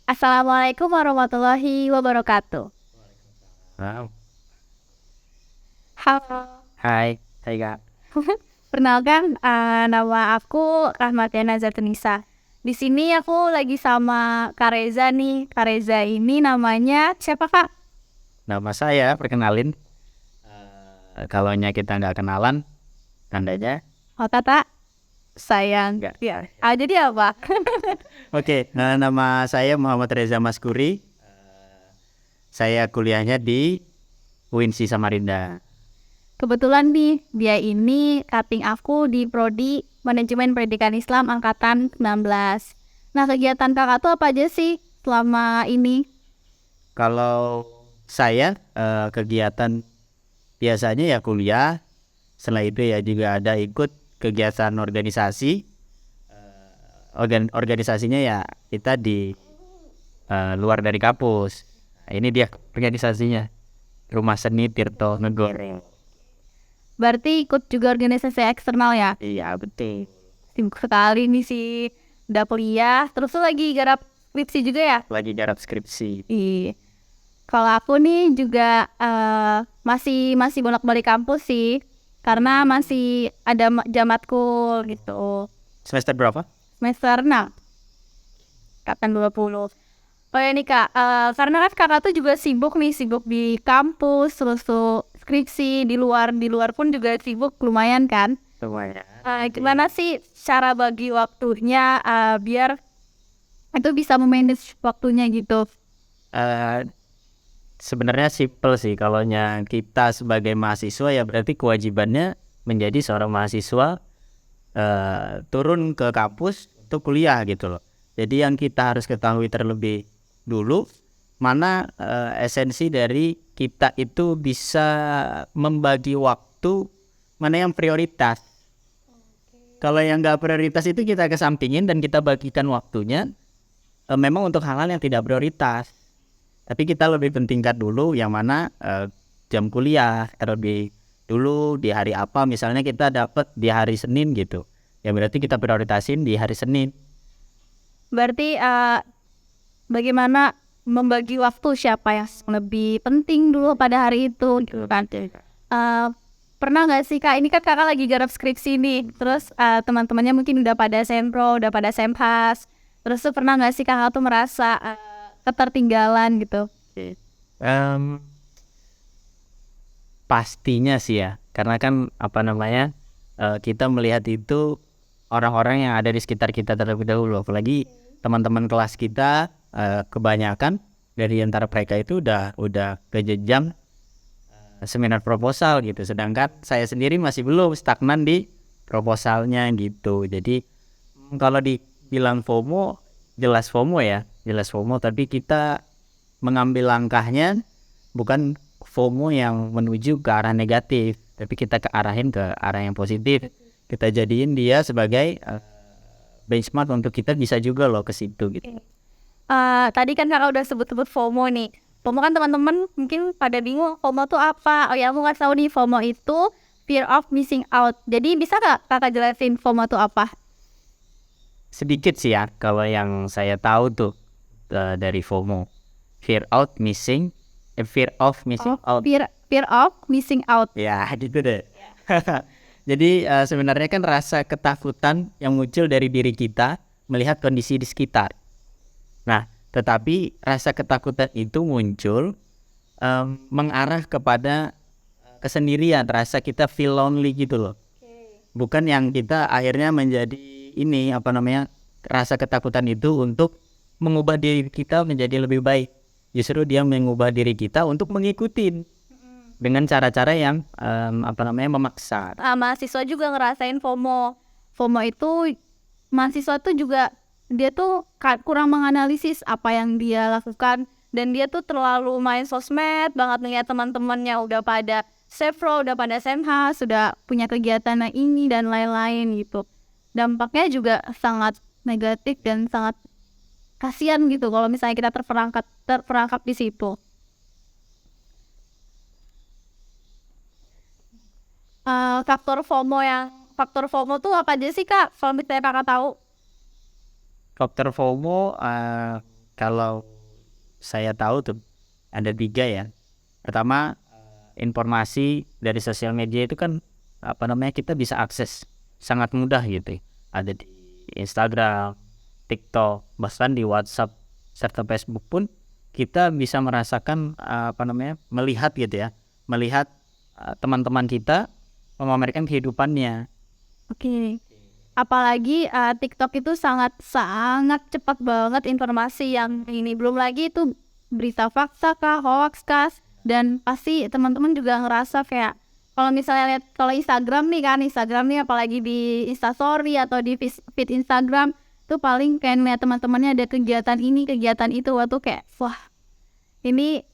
Assalamualaikum warahmatullahi wabarakatuh. Wow. Halo, Hai, hai Kak. perkenalkan nama aku Rahmatiana Zatunisa. Di sini aku lagi sama Kak Reza nih. Kak Reza ini namanya siapa Kak? Nama saya perkenalin. Kalaunya kita nggak kenalan, tandanya Oh Tata, sayang. nggak. Ya. Jadi apa? Oke, nama saya Muhammad Reza Maskuri. Saya kuliahnya di UINSI Samarinda. Kebetulan nih, dia ini cutting aku di Prodi Manajemen Pendidikan Islam Angkatan 19. Nah, kegiatan kakak tuh apa aja sih selama ini? Kalau saya kegiatan biasanya ya kuliah. Setelah itu ya juga ada ikut kegiatan organisasi. Organisasinya ya kita di luar dari kampus. Nah, ini dia organisasinya. Rumah Seni Tirto Negoro. Berarti ikut juga organisasi eksternal ya? Iya betul. Sibuk sekali nih sih. Udah kuliah, terus tuh lagi garap skripsi juga ya? Lagi garap skripsi. Iya. Kalau aku nih juga masih bolak-balik kampus sih. Karena masih ada jam matkul gitu. Semester berapa? Semester 6, kapan 20. Oh ya nih Kak, karena kan kakak tuh juga sibuk di kampus, terus tuh skripsi di luar pun juga sibuk lumayan kan. Lumayan. Gimana sih cara bagi waktunya biar itu bisa memanage waktunya gitu? Eh, Sebenarnya simple sih. Kalaunya kita sebagai mahasiswa ya berarti kewajibannya menjadi seorang mahasiswa turun ke kampus untuk kuliah gitu loh. Jadi yang kita harus ketahui terlebih dulu mana esensi dari kita itu bisa membagi waktu mana yang prioritas. Kalau yang nggak prioritas itu kita kesampingin dan kita bagikan waktunya memang untuk hal-hal yang tidak prioritas. Tapi kita lebih pentingkan dulu yang mana jam kuliah terlebih dulu di hari apa. Misalnya kita dapat di hari Senin gitu. Ya berarti kita prioritasin di hari Senin. Berarti bagaimana membagi waktu, siapa yang lebih penting dulu pada hari itu gitu kan? Pernah nggak sih Kak, ini kan kakak lagi garap skripsi nih, terus teman-temannya mungkin udah pada sempro, udah pada sempas, terus tuh pernah nggak sih kakak tuh merasa ketertinggalan gitu? Em, Pastinya sih ya. Karena kan apa namanya kita melihat itu orang-orang yang ada di sekitar kita terlebih dahulu. Apalagi teman-teman kelas kita kebanyakan dari antara mereka itu udah ke jenjang seminar proposal gitu. Sedangkan saya sendiri masih belum, stagnan di proposalnya gitu. Jadi kalau dibilang FOMO, jelas FOMO ya, jelas FOMO. Tapi kita mengambil langkahnya bukan FOMO yang menuju ke arah negatif, tapi kita arahin ke arah yang positif. Kita jadiin dia sebagai benchmark untuk kita bisa juga loh ke situ gitu. Tadi kan kakak udah sebut-sebut FOMO nih. FOMO kan teman-teman mungkin pada bingung FOMO tuh apa. Oh ya, aku nggak tahu nih, FOMO itu fear of missing out. Jadi bisa nggak kakak jelasin FOMO tuh apa? Sedikit sih ya kalau yang saya tahu tuh dari FOMO, fear out missing, fear of missing out. Fear of missing out. Ya gitu deh. Jadi sebenarnya kan rasa ketakutan yang muncul dari diri kita melihat kondisi di sekitar. Nah, tetapi rasa ketakutan itu muncul mengarah kepada kesendirian, rasa kita feel lonely gitu loh. Bukan yang kita akhirnya menjadi ini apa namanya rasa ketakutan itu untuk mengubah diri kita menjadi lebih baik. Justru dia mengubah diri kita untuk mengikuti dengan cara-cara yang apa namanya memaksa. Mahasiswa juga ngerasain FOMO. FOMO itu mahasiswa tuh juga dia tuh kurang menganalisis apa yang dia lakukan, dan dia tuh terlalu main sosmed banget, ngeliat teman-temannya udah pada sefro, udah pada semha, sudah punya kegiatan yang ini dan lain-lain gitu. Dampaknya juga sangat negatif dan sangat kasihan gitu kalau misalnya kita terperangkap di situ. Faktor FOMO tuh apa aja sih Kak? Kalau misalnya Kakak tahu. Faktor FOMO kalau saya tahu tuh ada 3 ya. Pertama, informasi dari sosial media itu kan kita bisa akses sangat mudah gitu. Ada di Instagram, TikTok, bahkan di WhatsApp serta Facebook pun kita bisa merasakan melihat gitu ya, melihat teman-teman kita memamerkan kehidupannya. Oke. Apalagi TikTok itu sangat cepat banget informasi yang ini. Belum lagi itu berita fakta kah, hoax kah, dan pasti teman-teman juga ngerasa kayak kalau misalnya lihat kalau Instagram nih apalagi di Instastory atau di feed Instagram tuh paling kayak lihat teman-temannya ada kegiatan ini, kegiatan itu, waktu kayak wah ini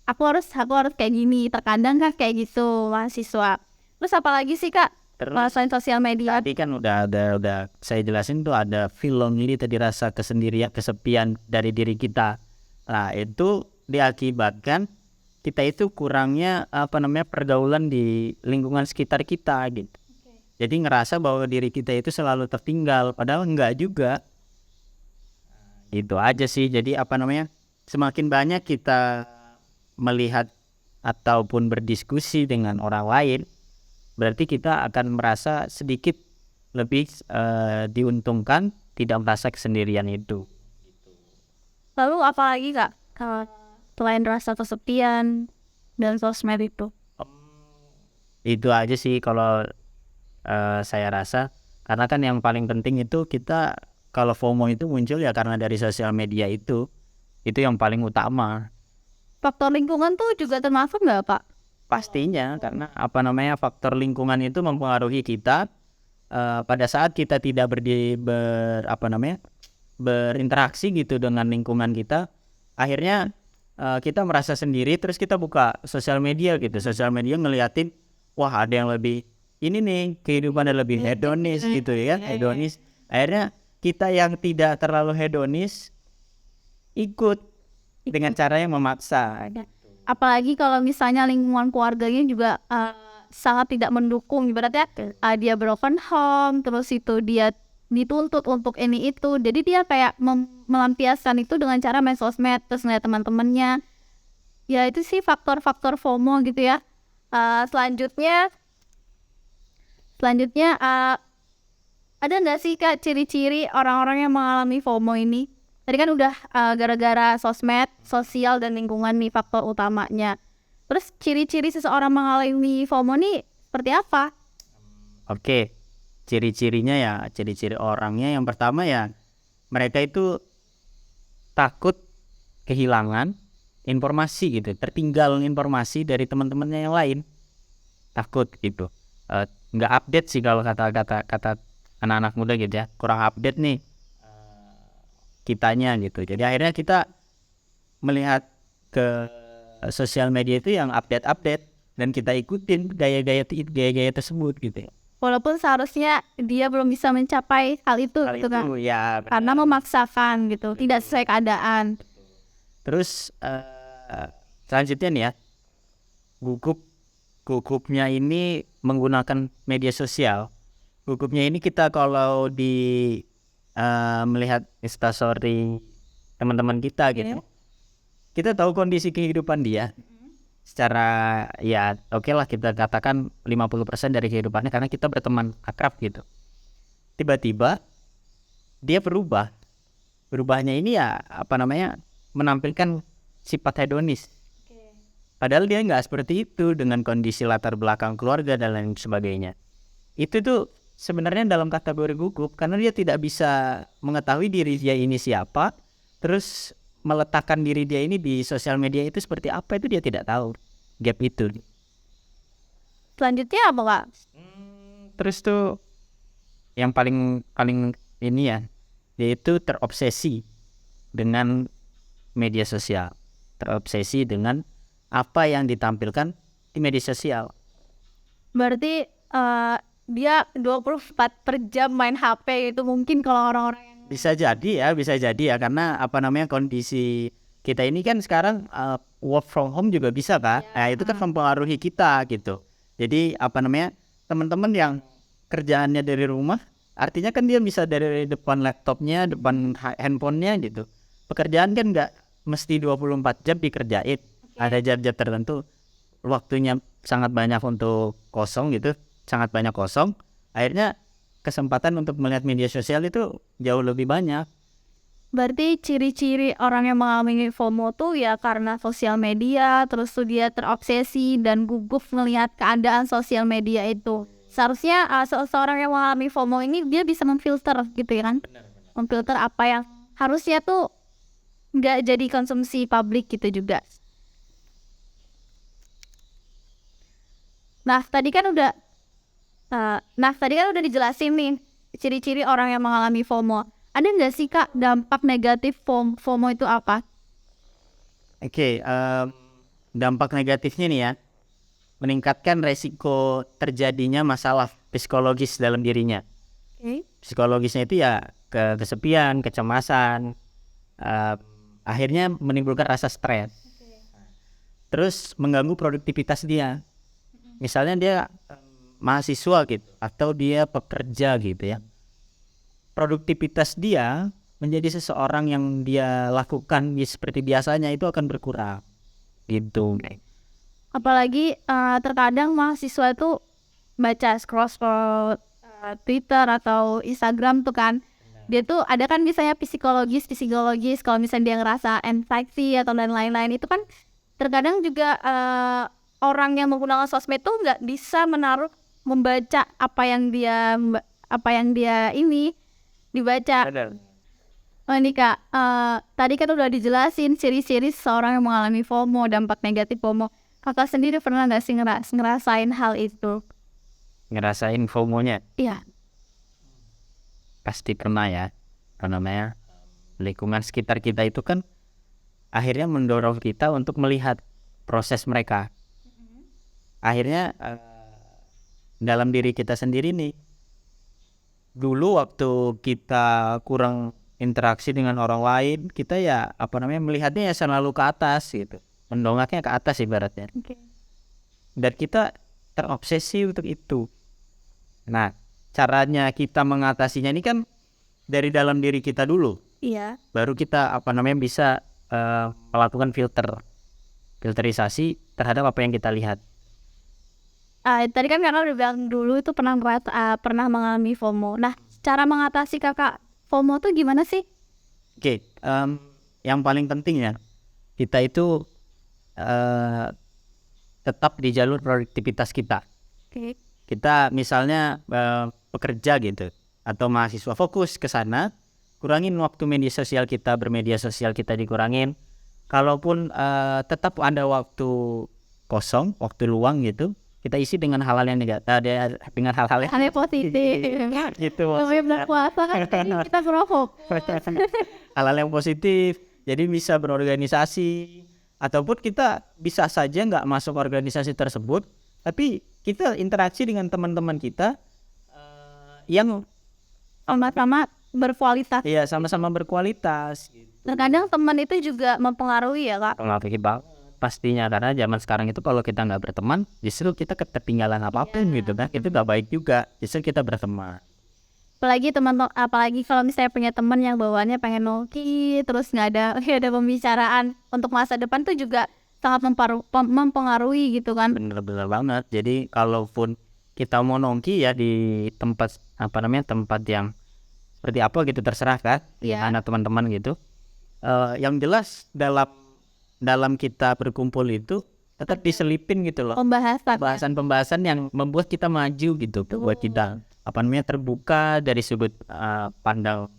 aku harus kayak gini. Terkadang kan kayak gitu mahasiswa. Terus apalagi sih Kak? Terus Selain sosial media. tadi kan udah saya jelasin tuh ada film ini tadi, rasa kesendirian, kesepian dari diri kita. Nah, itu diakibatkan kita itu kurangnya pergaulan di lingkungan sekitar kita gitu. Jadi ngerasa bahwa diri kita itu selalu tertinggal, padahal enggak juga. Itu aja sih. Jadi semakin banyak kita melihat ataupun berdiskusi dengan orang lain, berarti kita akan merasa sedikit lebih diuntungkan, tidak merasa kesendirian itu. Lalu apalagi Kak? Selain rasa kesepian dan sosmed itu. Itu aja sih kalau saya rasa. Karena kan yang paling penting itu kita, kalau FOMO itu muncul ya karena dari sosial media itu yang paling utama. Faktor lingkungan tuh juga termasuk nggak Pak? Pastinya, karena faktor lingkungan itu mempengaruhi kita. Pada saat kita tidak berinteraksi gitu dengan lingkungan kita, akhirnya kita merasa sendiri. Terus kita buka sosial media gitu, sosial media ngeliatin, wah ada yang lebih ini nih, kehidupannya lebih hedonis gitu ya, hedonis. Akhirnya kita yang tidak terlalu hedonis ikut dengan cara yang memaksa. Apalagi kalau misalnya lingkungan keluarganya juga sangat tidak mendukung, ibaratnya dia broken home, terus itu dia dituntut untuk ini itu, jadi dia kayak melampiaskan itu dengan cara main sosmed, terus ngeliat teman-temannya. Ya itu sih faktor-faktor FOMO gitu ya. Selanjutnya ada nggak sih Kak ciri-ciri orang-orang yang mengalami FOMO ini? Tadi kan udah gara-gara sosmed, sosial, dan lingkungan nih faktor utamanya. Terus ciri-ciri seseorang mengalami FOMO nih seperti apa? Oke, ciri-cirinya ya, ciri-ciri orangnya yang pertama ya, mereka itu takut kehilangan informasi gitu, tertinggal informasi dari teman-temannya yang lain. Takut gitu. Nggak update sih kalau kata anak-anak muda gitu ya, kurang update nih kitanya gitu. Jadi akhirnya kita melihat ke sosial media itu yang update dan kita ikutin gaya-gaya tersebut gitu. Walaupun seharusnya dia belum bisa mencapai hal itu gitu kan. Ya, Karena memaksakan gitu, tidak sesuai keadaan. Terus selanjutnya nih ya, gugupnya ini menggunakan media sosial. Gugupnya ini kita kalau di melihat Instastory teman-teman kita gitu, kita tahu kondisi kehidupan dia secara ya oke lah, kita katakan 50% dari kehidupannya karena kita berteman akrab gitu. Tiba-tiba dia berubahnya ini ya menampilkan sifat hedonis. Padahal dia nggak seperti itu dengan kondisi latar belakang keluarga dan lain sebagainya. Itu tuh sebenarnya dalam kategori gugup karena dia tidak bisa mengetahui diri dia ini siapa, terus meletakkan diri dia ini di sosial media itu seperti apa, itu dia tidak tahu. Gap itu. Selanjutnya apa Kak? Terus tuh yang paling ini ya, yaitu terobsesi dengan media sosial, terobsesi dengan apa yang ditampilkan di media sosial. Berarti dia 24 per jam main HP itu mungkin kalau orang-orang yang Bisa jadi ya karena kondisi kita ini kan sekarang work from home juga bisa kan. Nah, itu kan mempengaruhi kita gitu. Jadi teman-teman yang kerjaannya dari rumah, artinya kan dia bisa dari depan laptopnya, depan handphonenya gitu, pekerjaan kan nggak mesti 24 jam dikerjain. Ada jam-jam tertentu waktunya sangat banyak untuk kosong gitu, sangat banyak kosong. Akhirnya kesempatan untuk melihat media sosial itu jauh lebih banyak. Berarti ciri-ciri orang yang mengalami FOMO tuh ya karena sosial media, terus tuh dia terobsesi dan gugup melihat keadaan sosial media itu. Seharusnya seseorang yang mengalami FOMO ini dia bisa memfilter gitu ya kan? Memfilter apa yang harusnya tuh nggak jadi konsumsi publik gitu juga. Nah tadi kan udah dijelasin nih ciri-ciri orang yang mengalami FOMO. Ada nggak sih Kak dampak negatif FOMO itu apa? Oke, dampak negatifnya nih ya, meningkatkan resiko terjadinya masalah psikologis dalam dirinya. Psikologisnya itu ya kesepian, kecemasan, akhirnya menimbulkan rasa stres. Terus mengganggu produktivitas dia. Misalnya dia mahasiswa gitu atau dia pekerja gitu ya. Produktivitas dia menjadi seseorang yang dia lakukan seperti biasanya itu akan berkurang gitu. Apalagi terkadang mahasiswa itu baca scroll Twitter atau Instagram tuh kan, dia tuh ada kan misalnya psikologis kalau misalnya dia ngerasa anxiety atau dan lain-lain, itu kan terkadang juga orang yang menggunakan sosmed tuh nggak bisa membaca apa yang dia ini dibaca. Oh ini Kak, tadi kan udah dijelasin ciri-ciri seseorang yang mengalami FOMO, dampak negatif FOMO. Kakak sendiri pernah nggak sih ngerasain hal itu? Ngerasain FOMO-nya? Iya. Pasti pernah ya. Karena namanya lingkungan sekitar kita itu kan akhirnya mendorong kita untuk melihat proses mereka. Akhirnya dalam diri kita sendiri nih, dulu waktu kita kurang interaksi dengan orang lain, kita ya melihatnya ya selalu ke atas gitu, mendongaknya ke atas ibaratnya. Dan kita terobsesi untuk itu. Nah, caranya kita mengatasinya ini kan dari dalam diri kita dulu. Iya. Baru kita bisa melakukan filterisasi terhadap apa yang kita lihat. Tadi kan kakak udah bilang dulu itu pernah mengalami FOMO. Nah, cara mengatasi kakak FOMO tuh gimana sih? Oke, yang paling penting ya, kita itu tetap di jalur produktivitas kita. Kita misalnya pekerja gitu atau mahasiswa, fokus ke sana, kurangin waktu media sosial kita, bermedia sosial kita dikurangin. Kalaupun tetap ada waktu kosong, waktu luang gitu, kita isi dengan hal-hal yang negatif, dengan hal-hal yang positif. gitu. Namanya bulan puasa kan kita merokok. Hal-hal yang positif, jadi bisa berorganisasi, ataupun kita bisa saja nggak masuk organisasi tersebut, tapi kita interaksi dengan teman-teman kita yang sama-sama berkualitas. Iya, sama-sama berkualitas. Terkadang teman itu juga mempengaruhi ya Kak. Mempengaruhi banget pastinya, karena zaman sekarang itu kalau kita nggak berteman, justru kita ketertinggalan apapun gitu kan, itu nggak baik juga. Justru kita berteman. Apalagi kalau misalnya punya teman yang bawaannya pengen nongki, terus nggak ada pembicaraan untuk masa depan tuh juga sangat mempengaruhi gitu kan. Bener-bener banget. Jadi kalaupun kita mau nongki ya di tempat tempat yang seperti apa gitu, terserah kan, anak teman-teman gitu. Yang jelas dalam kita berkumpul itu tetap diselipin gitu loh pembahasan yang membuat kita maju gitu, buat kita terbuka dari sudut pandang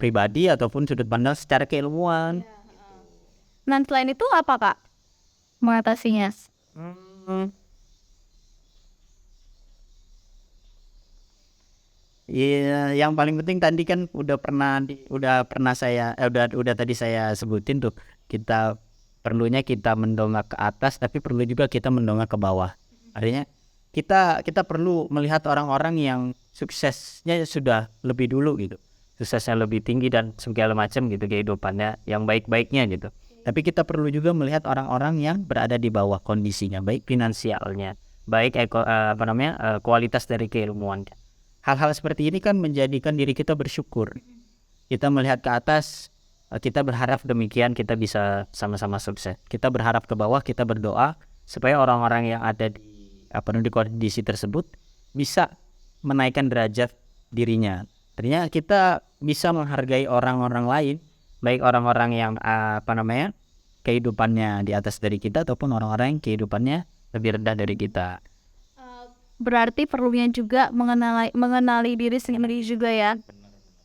pribadi ataupun sudut pandang secara keilmuan. Nah selain itu apa Kak mengatasinya? Iya, yang paling penting tadi kan udah tadi saya sebutin tuh, kita perlunya kita mendongak ke atas, tapi perlu juga kita mendongak ke bawah. Artinya kita perlu melihat orang-orang yang suksesnya sudah lebih dulu gitu, suksesnya lebih tinggi dan segala macam gitu kehidupannya yang baik-baiknya gitu. Tapi kita perlu juga melihat orang-orang yang berada di bawah kondisinya, baik finansialnya, baik kualitas dari keilmuannya. Hal-hal seperti ini kan menjadikan diri kita bersyukur. Kita melihat ke atas, kita berharap demikian, kita bisa sama-sama sukses. Kita berharap ke bawah, kita berdoa supaya orang-orang yang ada di kondisi tersebut bisa menaikkan derajat dirinya. Ternyata kita bisa menghargai orang-orang lain, baik orang-orang yang kehidupannya di atas dari kita ataupun orang-orang yang kehidupannya lebih rendah dari kita. Berarti perlunya juga mengenali diri sendiri juga ya.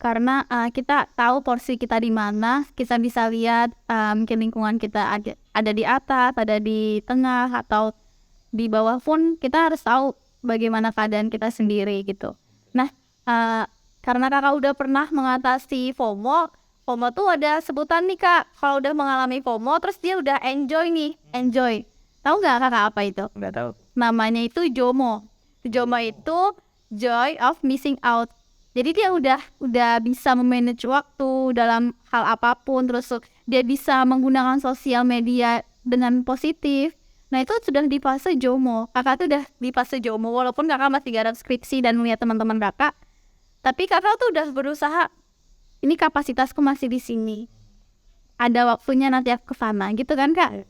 Karena kita tahu porsi kita di mana, kita bisa lihat mungkin lingkungan kita ada di atas, ada di tengah atau di bawah pun kita harus tahu bagaimana keadaan kita sendiri gitu. Nah, karena kakak udah pernah mengatasi FOMO tuh ada sebutan nih kak, kalau udah mengalami FOMO terus dia udah enjoy. Tahu nggak kakak apa itu? Nggak tahu. Namanya itu JOMO. JOMO itu joy of missing out. Jadi dia udah bisa memanage waktu dalam hal apapun, terus dia bisa menggunakan sosial media dengan positif. Nah itu sudah di fase JOMO. Kakak tuh udah di fase JOMO, walaupun kakak masih garap skripsi dan melihat teman-teman kakak, tapi kakak tuh udah berusaha, ini kapasitasku masih di sini, ada waktunya nanti aku ke sana, gitu kan kak?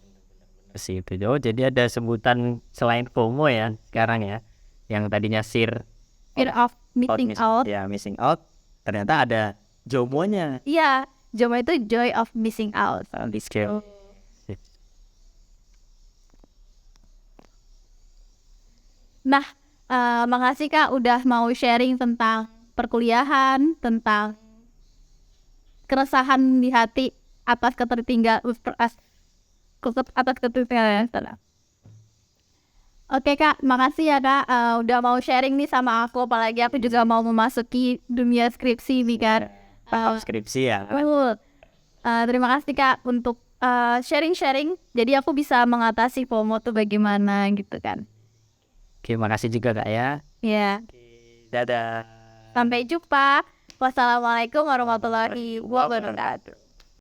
Sih itu jauh. Jadi ada sebutan selain FOMO ya sekarang ya, yang tadinya fear Of missing out. Ya, missing out. Ternyata ada JOMO-nya. Iya, JOMO itu joy of missing out. Di scale. Nah, makasih kak udah mau sharing tentang perkuliahan, tentang keresahan di hati atas ketertinggalan. Oke kak, makasih ya kak udah mau sharing nih sama aku, apalagi aku juga mau memasuki dunia skripsi nih kan. Skripsi ya. Terima kasih kak untuk sharing-sharing, jadi aku bisa mengatasi FOMO tuh bagaimana gitu kan. Oke, makasih juga kak ya. Ya. Dadah. Sampai jumpa. Wassalamualaikum warahmatullahi wabarakatuh.